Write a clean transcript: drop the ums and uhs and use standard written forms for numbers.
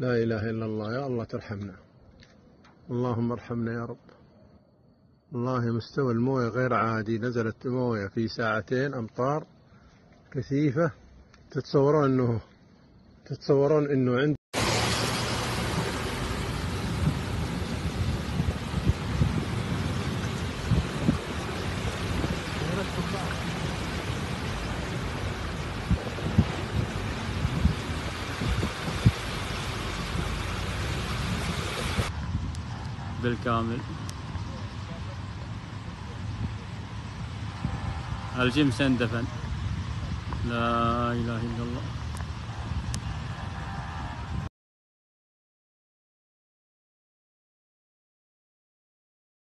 لا إله إلا الله. يا الله ترحمنا، اللهم ارحمنا يا رب. والله مستوى الموية غير عادي، نزلت موية في ساعتين أمطار كثيفة. تتصورون إنه عند بالكامل. الجمس اندفن. لا إله إلا الله.